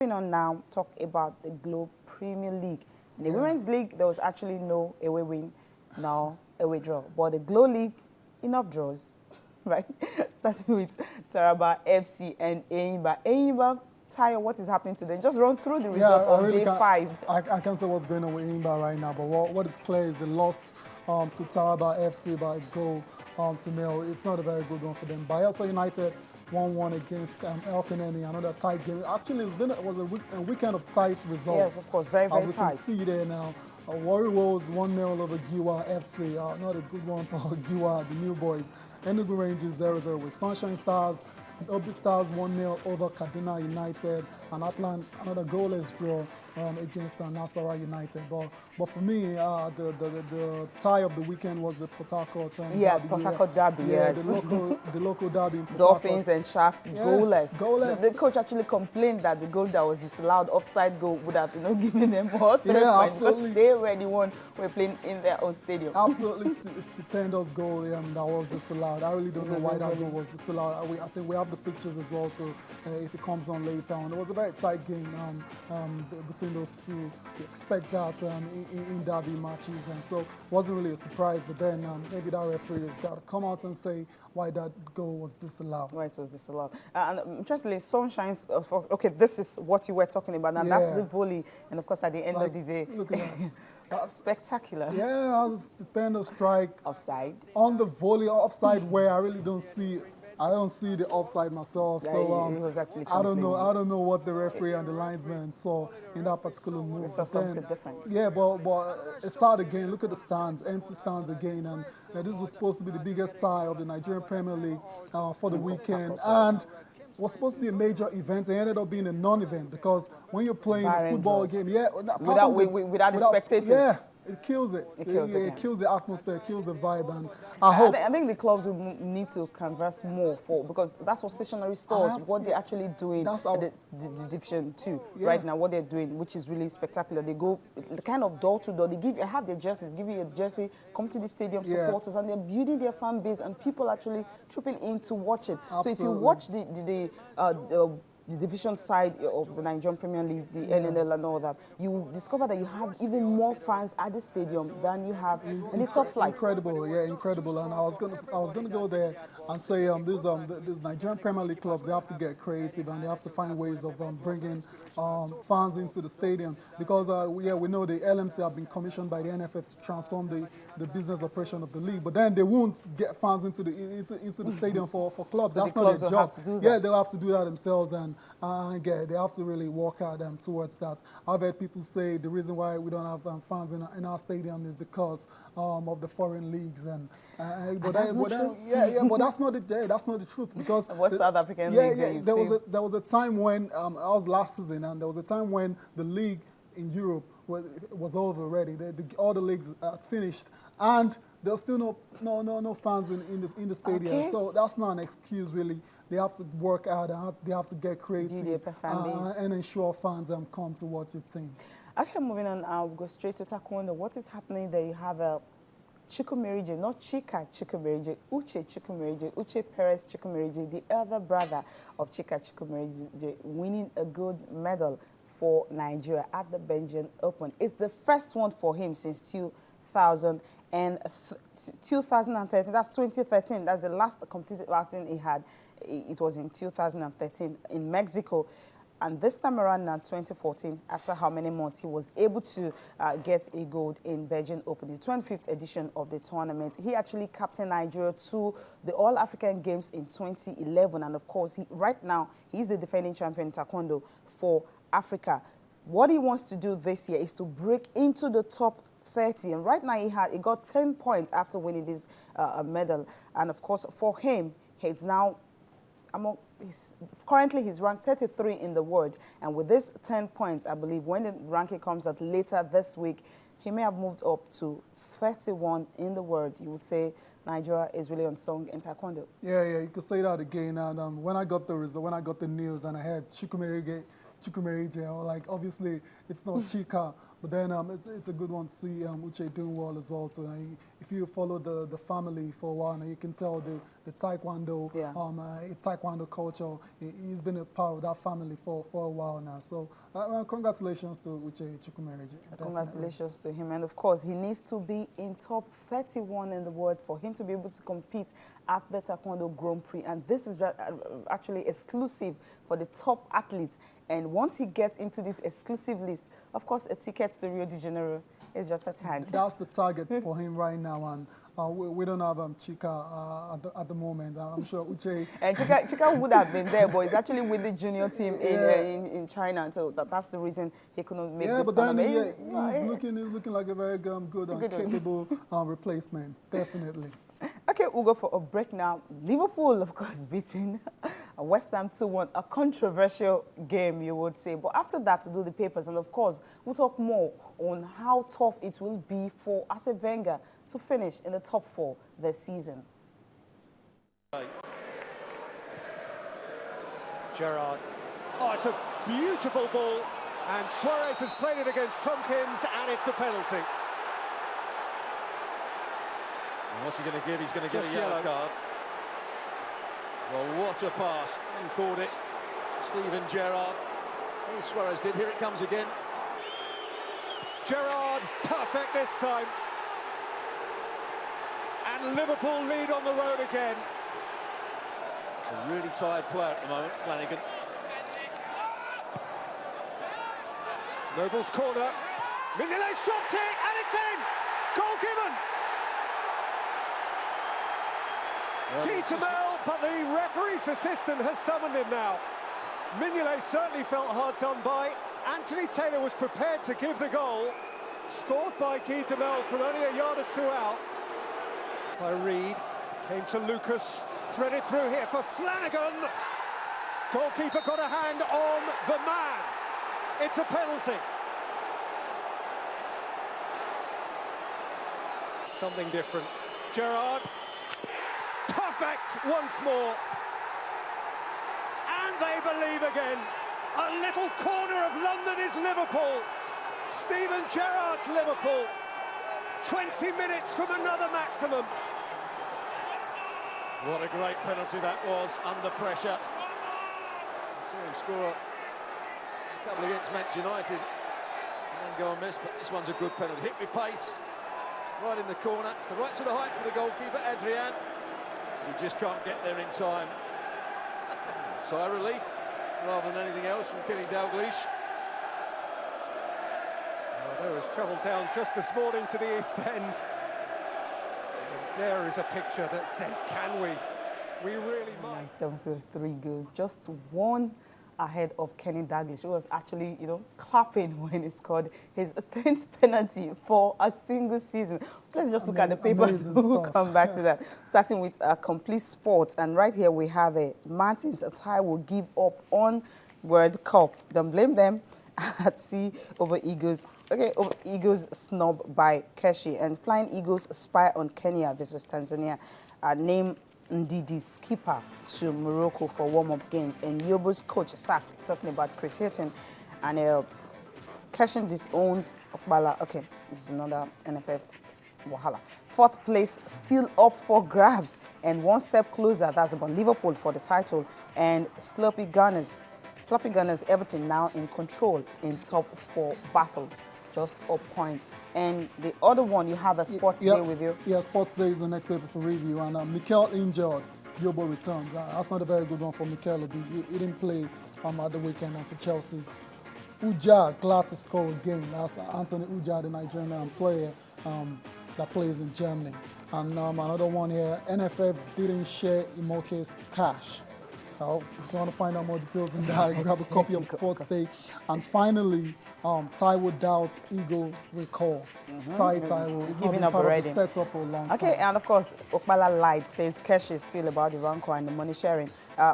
moving on now, talk about the Globe Premier League. In the Women's League, there was actually no away win, no away draw. But the Globe League, enough draws, right? Starting with Taraba FC and Enyimba. Enyimba, Tayo, what is happening to them? Just run through the result on day 5. I can't say what's going on with Enyimba right now, but what is clear is they lost to Taraba FC by a goal to nil. It's not a very good one for them. Bayelsa United 1-1 against Elkanemi, another tight game. Actually, it was a weekend of tight results. Yes, of course, very, very tight. As we tight. can see there now, Warri Wolves 1-0 over Giwa FC. Not a good one for Giwa, the new boys. Enugu Rangers 0-0 with Sunshine Stars. Obi Stars 1-0 over Kaduna United, and Atlant another goalless draw against Nasarawa United. But for me, the tie of the weekend was the Port Harcourt derby. Port Harcourt derby. Yeah, yes. the local derby in Port Dolphins Harcourt. and Sharks goalless. Goalless. The coach actually complained that the goal that was disallowed, offside goal, would have given them more 3 points. Absolutely. But they were the one who were playing in their own stadium. Absolutely stupendous goal that was disallowed. I really don't know why that goal was disallowed. I think we have the pictures as well, so if it comes on later on. It was a very tight game between those two. You expect that in derby matches, and so it wasn't really a surprise. But then maybe that referee has got to come out and say why that goal was disallowed. Why it was disallowed. And interestingly, Sunshine's, okay, this is what you were talking about, and that's the volley. And of course, at the end of the day, look at that. Spectacular. Yeah, that was a stupendous strike. Offside. On the volley, offside where I really don't see. I don't see the offside myself, Yeah, so he was actually I don't know. I don't know what the referee and the linesman saw in that particular move. It's something different. Yeah, but it's sad again. Look at the stands, empty stands again, and this was supposed to be the biggest tie of the Nigerian Premier League for the weekend, and was supposed to be a major event. It ended up being a non-event because when you're playing a football game, without the spectators. Yeah. It kills it. It kills the atmosphere, it kills the vibe, and I think the clubs will need to converse more because that's what stationary stores, what they're actually doing at the Division 2 right now, what they're doing, which is really spectacular. They go kind of door to door. They have their jerseys, give you a jersey, come to the stadium, supporters, and they're building their fan base, and people actually trooping in to watch it. Absolutely. So if you watch the division side of the Nigerian Premier League, the NNL and all that, you discover that you have even more fans at the stadium than you have in the top flight. Incredible, incredible. And I was gonna go there and say these Nigerian Premier League clubs, they have to get creative and they have to find ways of bringing fans into the stadium, because we know the LMC have been commissioned by the NFF to transform the business operation of the league, but then they won't get fans into the stadium for clubs. So that's not their job. Have to do that. Yeah, they'll have to do that themselves, and they have to really work hard towards that. I've heard people say the reason why we don't have fans in our stadium is because of the foreign leagues, but that's not the truth, because what South African league? There was a time when I was last season, and there was a time when the league in Europe was over already. All the leagues finished, and there's still no fans in the stadium. Okay. So that's not an excuse, really. They have to work hard, and they have to get creative and ensure fans come to watch the teams. Okay, moving on, I'll go straight to Taekwondo. What is happening there? You have a Chukwumerije, not Chika Chukwumerije, Uche Chukwumerije, Uche Perez Chukwumerije, the elder brother of Chika Chukwumerije, winning a gold medal for Nigeria at the Belgian Open. It's the first one for him since 2013. That's 2013. That's the last competitive outing he had. It was in 2013 in Mexico. And this time around now, 2014, after how many months, he was able to get a gold in Belgian Open, the 25th edition of the tournament. He actually captained Nigeria to the All-African Games in 2011. And of course, right now, he's the defending champion in Taekwondo for Africa. What he wants to do this year is to break into the top 30. And right now, he got 10 points after winning this medal. And of course, for him, he's now currently he's ranked 33 in the world, and with this 10 points, I believe when the ranking comes out later this week, he may have moved up to 31 in the world. You would say Nigeria is really unsung in Taekwondo. Yeah, you could say that again. And when I got the result, when I got the news, and I had Chukwumerije, like obviously it's not Chika But then it's a good one to see Uche doing well as well. So if you follow the family for a while, you can tell the Taekwondo Taekwondo culture. He's been a part of that family for a while now. So congratulations to Uche Chukwumerije. Congratulations to him. And of course, he needs to be in top 31 in the world for him to be able to compete at the Taekwondo Grand Prix. And this is actually exclusive for the top athletes. And once he gets into this exclusive list, of course, a ticket to Rio de Janeiro is just at hand. That's the target for him right now. And we don't have Chika at the moment. I'm sure Uche... And Chika would have been there, but he's actually with the junior team in China. So that's the reason he couldn't make this tournament. He's looking like a very good and capable replacement, definitely. Okay, we'll go for a break now. Liverpool, of course, beating West Ham 2-1, a controversial game, you would say. But after that, we'll do the papers. And, of course, we'll talk more on how tough it will be for Arsene Wenger to finish in the top 4 this season. Gerrard. Oh, it's a beautiful ball. And Suarez has played it against Tompkins, and it's a penalty. And what's he going to give? He's going to get a yellow card. Well, what a pass. And called it Steven Gerrard. Oh, Suarez did. Here it comes again. Gerrard, perfect this time. And Liverpool lead on the road again. A really tired player at the moment, Flanagan. Noble's corner. Mignolet's shot it, and it's in! Goal given! Pt2, but the referee's assistant has summoned him now. Mignolet certainly felt hard done by. Anthony Taylor was prepared to give the goal. Scored by Pt2 from only a yard or two out. By Reed, came to Lucas, threaded through here for Flanagan. Goalkeeper got a hand on the man. It's a penalty. Something different. Gerrard. Perfect once more. And they believe again. A little corner of London is Liverpool. Steven Gerrard's Liverpool. 20 minutes from another maximum. What a great penalty that was, under pressure. Saw him score a couple against Manchester United. And then go and miss, but this one's a good penalty. Hit with pace, right in the corner. It's the right sort of height for the goalkeeper, Adrian. He just can't get there in time. Sigh of relief, rather than anything else, from Kenny Dalglish. There was travel down just this morning to the East End. And there is a picture that says, can we? We really might. 7-3 goals, just one ahead of Kenny Dalglish, who was actually, clapping when he scored his 10th penalty for a single season. Let's just look at the papers. We'll come back to that. Starting with Complete Sports, and right here we have a Martins tie will give up on World Cup. Don't blame them at sea over Eagles. Okay, over Eagles snub by Keshi, and Flying Eagles spy on Kenya versus Tanzania. Name Ndidi skipper to Morocco for warm-up games, and Yobo's coach sacked, talking about Chris Hilton, and Keshi disowns Okbala. Okay, it's another NFF wahala. 4th place still up for grabs, and one step closer, that's about Liverpool for the title, and Sloppy Gunners, Everton now in control in top 4 battles, just up points. And the other one, you have a Sports Day with you. Yeah, Sports Day is the next paper for review. And Mikel injured, Yobo returns. That's not a very good one for Mikel. He didn't play at the weekend for Chelsea. Uja, glad to score again. That's Anthony Uja, the Nigerian player that plays in Germany. And another one here, NFF didn't share Imoke's cash. If you want to find out more details in that, grab a copy of Sports Day. And finally, Taiwo doubts Eagle recall. Taiwo is not part of the setup for a long time. Okay, and of course, Okbala lied, says Keshi is still about the Ranko and the money sharing.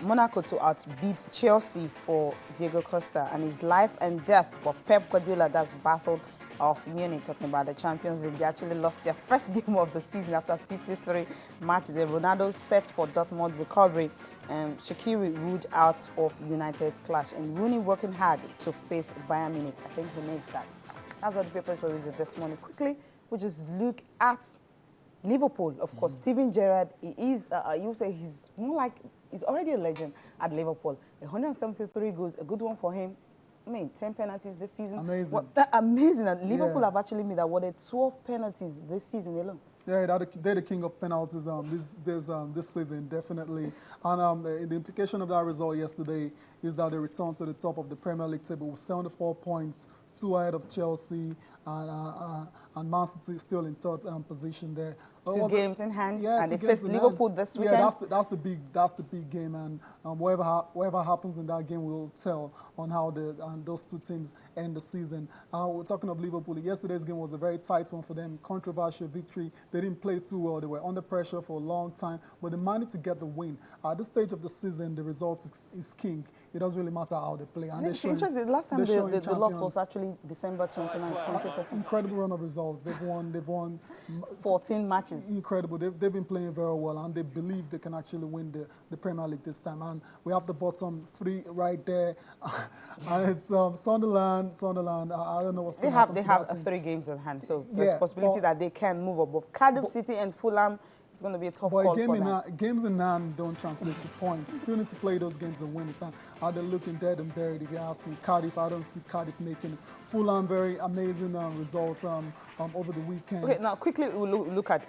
Monaco to outbeat Chelsea for Diego Costa, and his life and death for Pep Guardiola, that's battled of Munich, talking about the Champions League. They actually lost their first game of the season after 53 matches. Ronaldo set for Dortmund recovery, and Shaqiri ruled out of United's clash, and Rooney working hard to face Bayern Munich. I think he needs that. That's what the papers were reading this morning. Quickly, we'll just look at Liverpool. Of course, Steven Gerrard, he is, you say he's more like, he's already a legend at Liverpool. 173 goals, a good one for him. I mean, 10 penalties this season. Amazing. Amazing. And Liverpool Yeah. have actually made awarded 12 penalties this season alone. Yeah, they're the king of penalties this season, definitely. And the implication of that result yesterday is that they returned to the top of the Premier League table with 74 points, 2 ahead of Chelsea, and Man City still in third position there. Two games in hand, Yeah, and they 2 face games in Liverpool hand. this weekend. Yeah, that's the big game, and whatever happens in that game will tell on how those two teams end the season. We're talking of Liverpool. Yesterday's game was a very tight one for them. Controversial victory. They didn't play too well. They were under pressure for a long time, but they managed to get the win. At this stage of the season, the result is king. It doesn't really matter how they play. And Interesting. The last time they lost was actually December 29, 2013. Incredible run of results. They've won 14 matches. Incredible. They've been playing very well, and they believe they can actually win the Premier League this time. And we have the bottom 3 right there, and it's Sunderland. I don't know what's going to happen. They have 3 games in hand, so there's possibility that they can move above Cardiff City and Fulham. It's going to be a tough call for them. Games in hand don't translate to points. You still need to play those games and win it. Are they looking dead and buried? If you ask me, Cardiff, I don't see Cardiff making it. Fulham, very amazing result over the weekend. Okay, now quickly we'll look at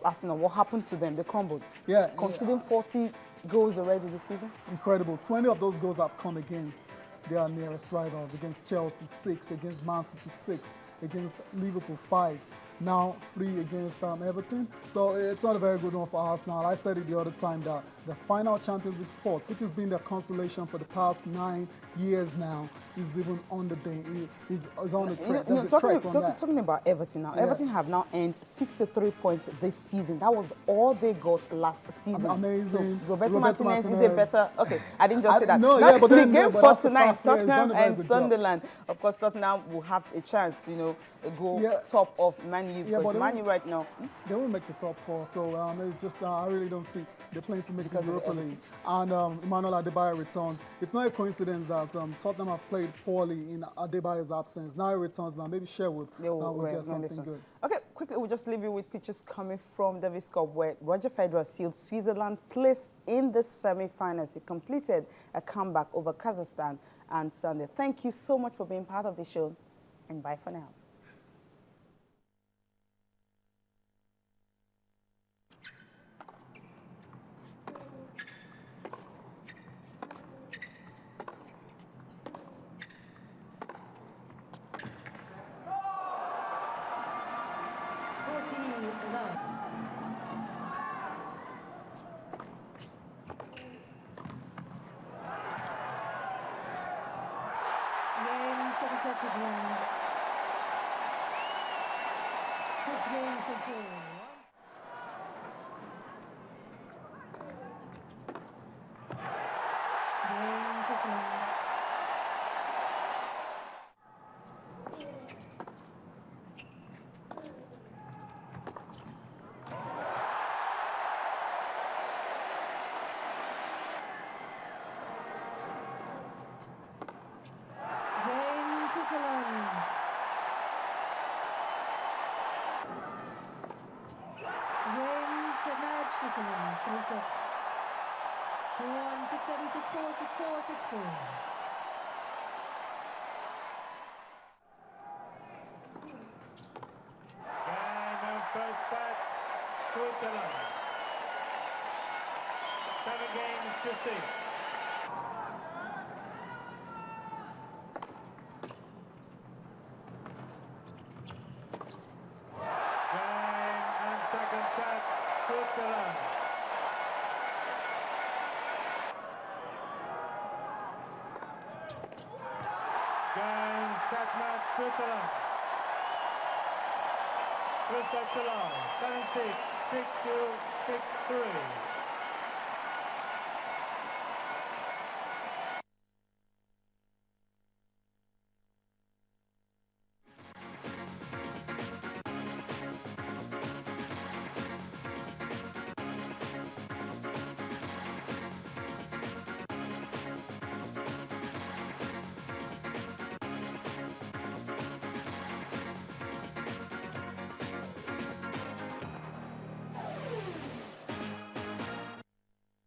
Arsenal. What happened to them? They crumbled. Yeah, conceding 40 goals already this season. Incredible. 20 of those goals have come against their nearest rivals. Against Chelsea, 6. Against Man City, 6. Against Liverpool, 5. Now 3 against Everton. So it's not a very good one for Arsenal. I said it the other time that the final Champions League spot, which has been their consolation for the past 9 years now, is even on the day. Is on the track. Talking about Everton now. Yeah. Everton have now earned 63 points this season. That was all they got last season. Amazing. So Roberto Martinez is a better. Okay, I didn't just say that. No, yeah, but the game for tonight, Tottenham and Sunderland. Of course, Tottenham will have a chance to, go top of Man U. Yeah, because Man U right now, they won't make the top 4. So it's just I really don't see they're playing to make the Europa League. And Emmanuel Adebayo returns. It's not a coincidence that Tottenham have played poorly in Adebayo's absence. Now he returns. Now maybe Sherwood will get something good. Okay, quickly we'll just leave you with pictures coming from Davis Cup where Roger Federer sealed Switzerland place in the semi-finals. He completed a comeback over Kazakhstan on Sunday. Thank you so much for being part of the show, and bye for now. Switzerland, 3 sets. 4-1, 6-7, 6-4, 6-4, 6-4. Game of first set, Switzerland. 7 games to 6. Switzerland. Game, set, match, Switzerland. 3 sets along, 7-6, 6-2, 6-3.